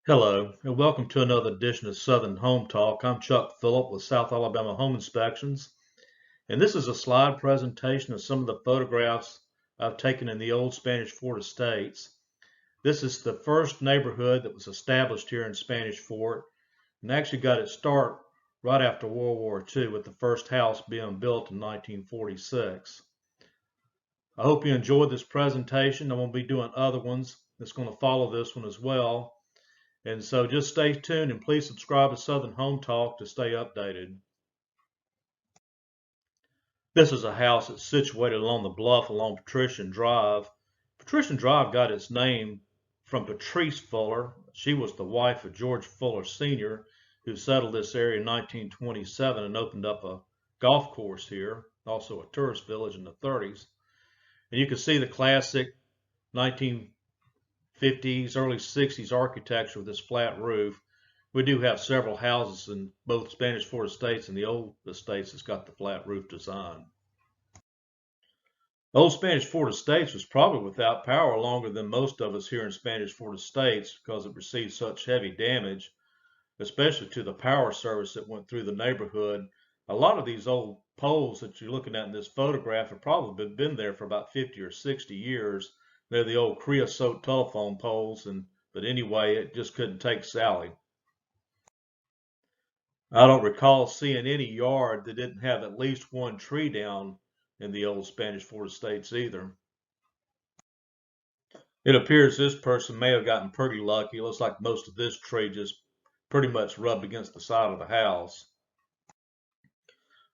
Hello, and welcome to another edition of Southern Home Talk. I'm Chuck Phillip with South Alabama Home Inspections, and this is a slide presentation of some of the photographs I've taken in the old Spanish Fort estates. This is the first neighborhood that was established here in Spanish Fort, and actually got its start right after World War II with the first house being built in 1946. I hope you enjoyed this presentation. I'm going to be doing other ones that's going to follow this one as well. And so just stay tuned and please subscribe to Southern Home Talk to stay updated. This is a house that's situated along the bluff along Patrician Drive. Patrician Drive got its name from Patrice Fuller. She was the wife of George Fuller Sr., who settled this area in 1927 and opened up a golf course here, also a tourist village in the 30s. And you can see the classic 1950s, early 60s architecture with this flat roof. We do have several houses in both Spanish Fort estates and the old estates that's got the flat roof design. Old Spanish Fort estates was probably without power longer than most of us here in Spanish Fort estates because it received such heavy damage, especially to the power service that went through the neighborhood. A lot of these old poles that you're looking at in this photograph have probably been there for about 50 or 60 years. They're the old creosote telephone poles, but anyway, it just couldn't take Sally. I don't recall seeing any yard that didn't have at least one tree down in the old Spanish Fort estates either. It appears this person may have gotten pretty lucky. It looks like most of this tree just pretty much rubbed against the side of the house.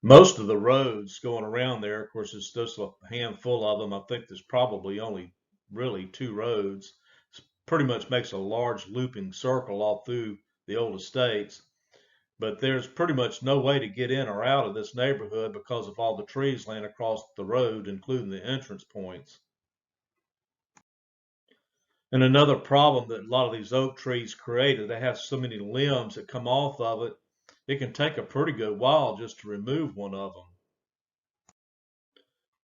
Most of the roads going around there, of course, it's just a handful of them. I think there's probably only really two roads. It pretty much makes a large looping circle all through the old estates. But there's pretty much no way to get in or out of this neighborhood because of all the trees laying across the road, including the entrance points. And another problem that a lot of these oak trees created, they have so many limbs that come off of it, it can take a pretty good while just to remove one of them.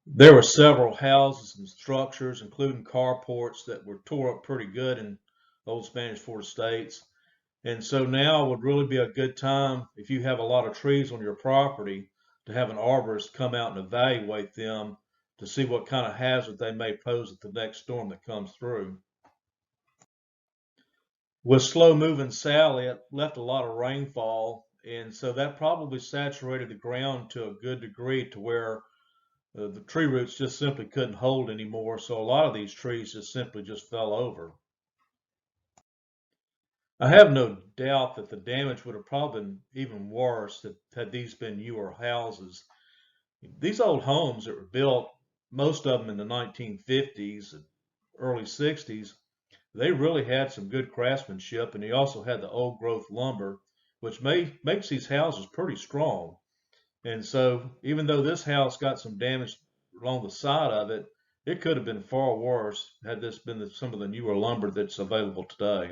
There were several houses and structures, including carports, that were tore up pretty good in old Spanish Fort estates. And so now would really be a good time if you have a lot of trees on your property to have an arborist come out and evaluate them to see what kind of hazard they may pose at the next storm that comes through. With slow moving Sally, it left a lot of rainfall, and so that probably saturated the ground to a good degree to where the tree roots just simply couldn't hold anymore. So a lot of these trees just simply just fell over. I have no doubt that the damage would have probably been even worse had these been newer houses. These old homes that were built, most of them in the 1950s and early 60s, they really had some good craftsmanship, and they also had the old growth lumber, which makes these houses pretty strong. And so even though this house got some damage along the side of it, it could have been far worse had this been some of the newer lumber that's available today.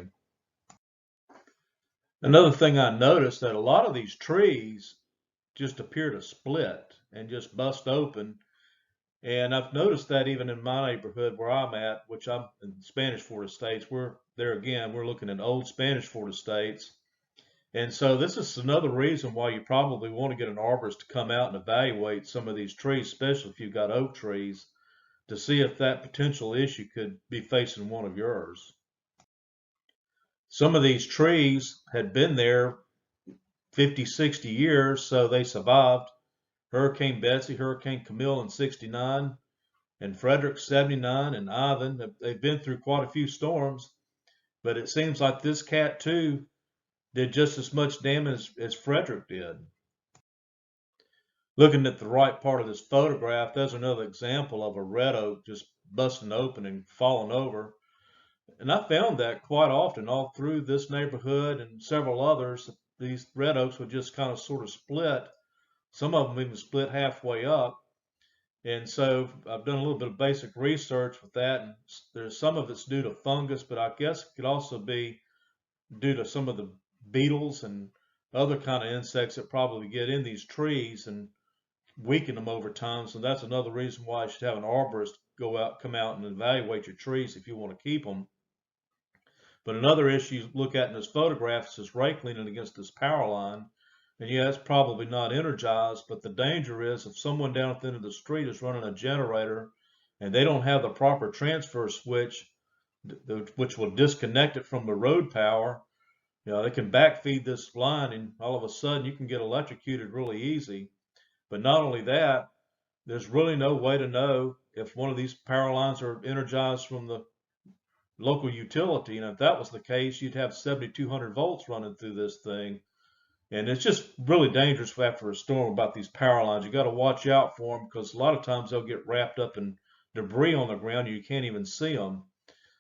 Another thing I noticed that a lot of these trees just appear to split and just bust open. And I've noticed that even in my neighborhood where I'm at, which I'm in Spanish Fort Estates, we're there again, we're looking at old Spanish Fort Estates. And so this is another reason why you probably want to get an arborist to come out and evaluate some of these trees, especially if you've got oak trees, to see if that potential issue could be facing one of yours. Some of these trees had been there 50, 60 years, so they survived Hurricane Betsy, Hurricane Camille in 69, and Frederick 79, and Ivan. They've been through quite a few storms, but it seems like this cat too did just as much damage as Frederick did. Looking at the right part of this photograph, there's another example of a red oak just busting open and falling over. And I found that quite often all through this neighborhood and several others. These red oaks would just kind of sort of split. Some of them even split halfway up. And so I've done a little bit of basic research with that. And there's some of it's due to fungus, but I guess it could also be due to some of the beetles and other kind of insects that probably get in these trees and weaken them over time. So that's another reason why you should have an arborist come out and evaluate your trees if you want to keep them. But another issue you look at in this photograph is this rake leaning against this power line. And yeah, it's probably not energized, but the danger is if someone down at the end of the street is running a generator and they don't have the proper transfer switch, which will disconnect it from the road power, they can backfeed this line and all of a sudden you can get electrocuted really easy. But not only that, there's really no way to know if one of these power lines are energized from the local utility. And if that was the case, you'd have 7,200 volts running through this thing. And it's just really dangerous after a storm about these power lines. You got to watch out for them because a lot of times they'll get wrapped up in debris on the ground. You can't even see them.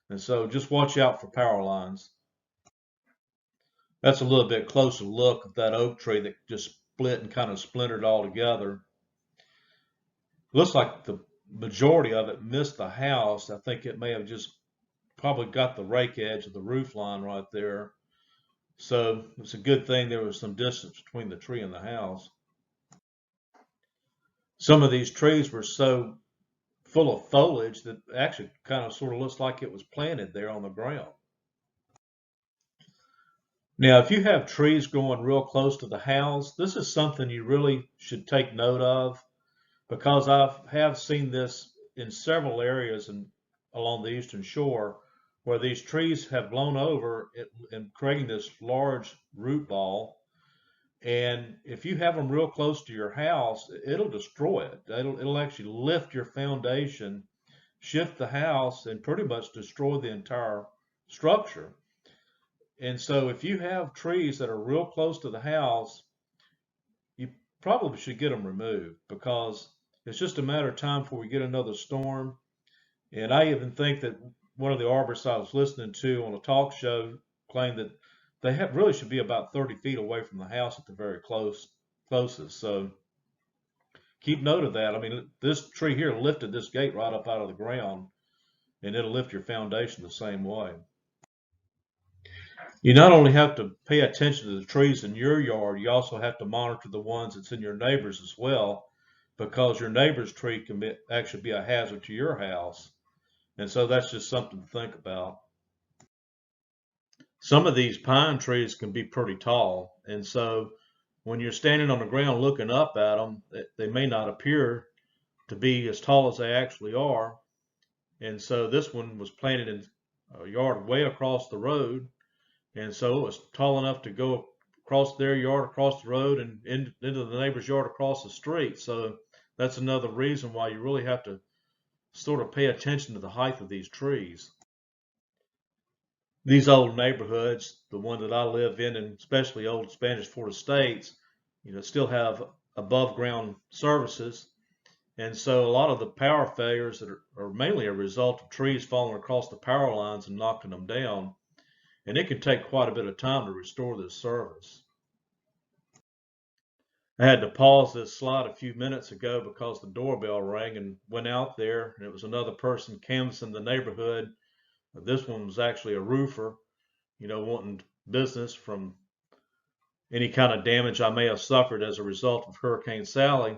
And so just watch out for power lines. That's a little bit closer look at that oak tree that just split and kind of splintered all together. Looks like the majority of it missed the house. I think it may have just probably got the rake edge of the roof line right there. So it's a good thing there was some distance between the tree and the house. Some of these trees were so full of foliage that actually kind of sort of looks like it was planted there on the ground. Now, if you have trees growing real close to the house, this is something you really should take note of because I have seen this in several areas along the Eastern Shore where these trees have blown over and creating this large root ball. And if you have them real close to your house, it'll destroy it. It'll actually lift your foundation, shift the house, and pretty much destroy the entire structure. And so if you have trees that are real close to the house, you probably should get them removed because it's just a matter of time before we get another storm. And I even think that one of the arborists I was listening to on a talk show claimed that they really should be about 30 feet away from the house at the very closest. So keep note of that. I mean, this tree here lifted this gate right up out of the ground, and it'll lift your foundation the same way. You not only have to pay attention to the trees in your yard, you also have to monitor the ones that's in your neighbor's as well, because your neighbor's tree can actually be a hazard to your house. And so that's just something to think about. Some of these pine trees can be pretty tall. And so when you're standing on the ground looking up at them, they may not appear to be as tall as they actually are. And so this one was planted in a yard way across the road. And so it was tall enough to go across their yard, across the road, and into the neighbor's yard across the street. So that's another reason why you really have to sort of pay attention to the height of these trees. These old neighborhoods, the one that I live in, and especially old Spanish Fort Estates, still have above ground services. And so a lot of the power failures that are mainly a result of trees falling across the power lines and knocking them down. And it can take quite a bit of time to restore this service. I had to pause this slide a few minutes ago because the doorbell rang and went out there, and it was another person canvassing the neighborhood. This one was actually a roofer, wanting business from any kind of damage I may have suffered as a result of Hurricane Sally.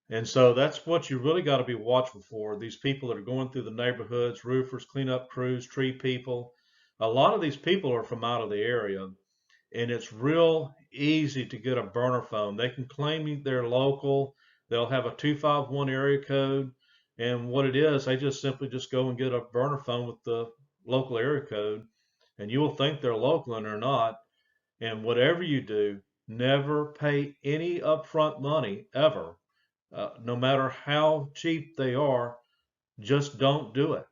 And so that's what you really got to be watchful for. These people that are going through the neighborhoods, roofers, cleanup crews, tree people. A lot of these people are from out of the area, and it's real easy to get a burner phone. They can claim they're local. They'll have a 251 area code, and what it is, they just simply go and get a burner phone with the local area code, and you will think they're local and they're not. And whatever you do, never pay any upfront money ever. No matter how cheap they are, just don't do it.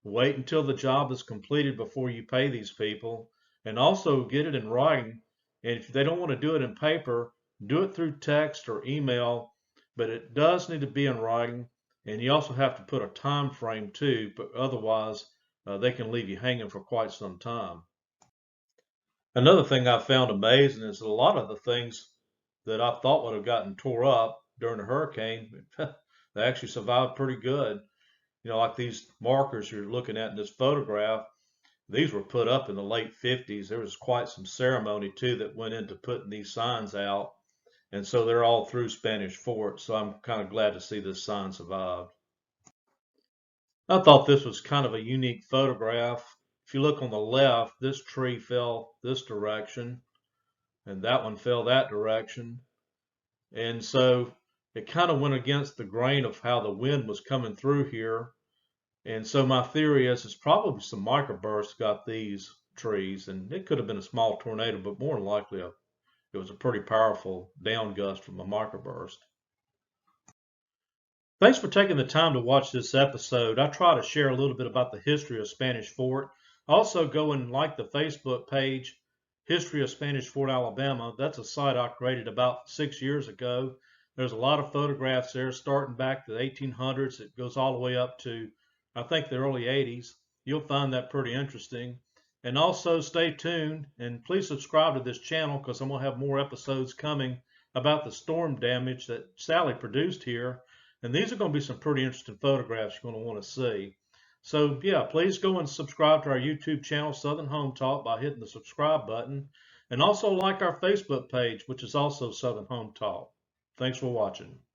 Wait until the job is completed before you pay these people, and also get it in writing. And if they don't want to do it in paper, do it through text or email, but it does need to be in writing. And you also have to put a time frame too, but otherwise they can leave you hanging for quite some time. Another thing I found amazing is a lot of the things that I thought would have gotten tore up during the hurricane, they actually survived pretty good. Like these markers you're looking at in this photograph, these were put up in the late 50s. There was quite some ceremony too that went into putting these signs out. And so they're all through Spanish Fort. So I'm kind of glad to see this sign survived. I thought this was kind of a unique photograph. if you look on the left, this tree fell this direction and that one fell that direction. And so it kind of went against the grain of how the wind was coming through here. And so my theory is it's probably some microbursts got these trees, and it could have been a small tornado, but more than likely it was a pretty powerful down gust from a microburst. Thanks for taking the time to watch this episode. I try to share a little bit about the history of Spanish Fort. Also go and like the Facebook page, History of Spanish Fort, Alabama. That's a site I created about 6 years ago. There's a lot of photographs there starting back to the 1800s. It goes all the way up to, I think, the early 80s. You'll find that pretty interesting. And also stay tuned and please subscribe to this channel because I'm going to have more episodes coming about the storm damage that Sally produced here. And these are going to be some pretty interesting photographs you're going to want to see. So yeah, please go and subscribe to our YouTube channel, Southern Home Talk, by hitting the subscribe button. And also like our Facebook page, which is also Southern Home Talk. Thanks for watching.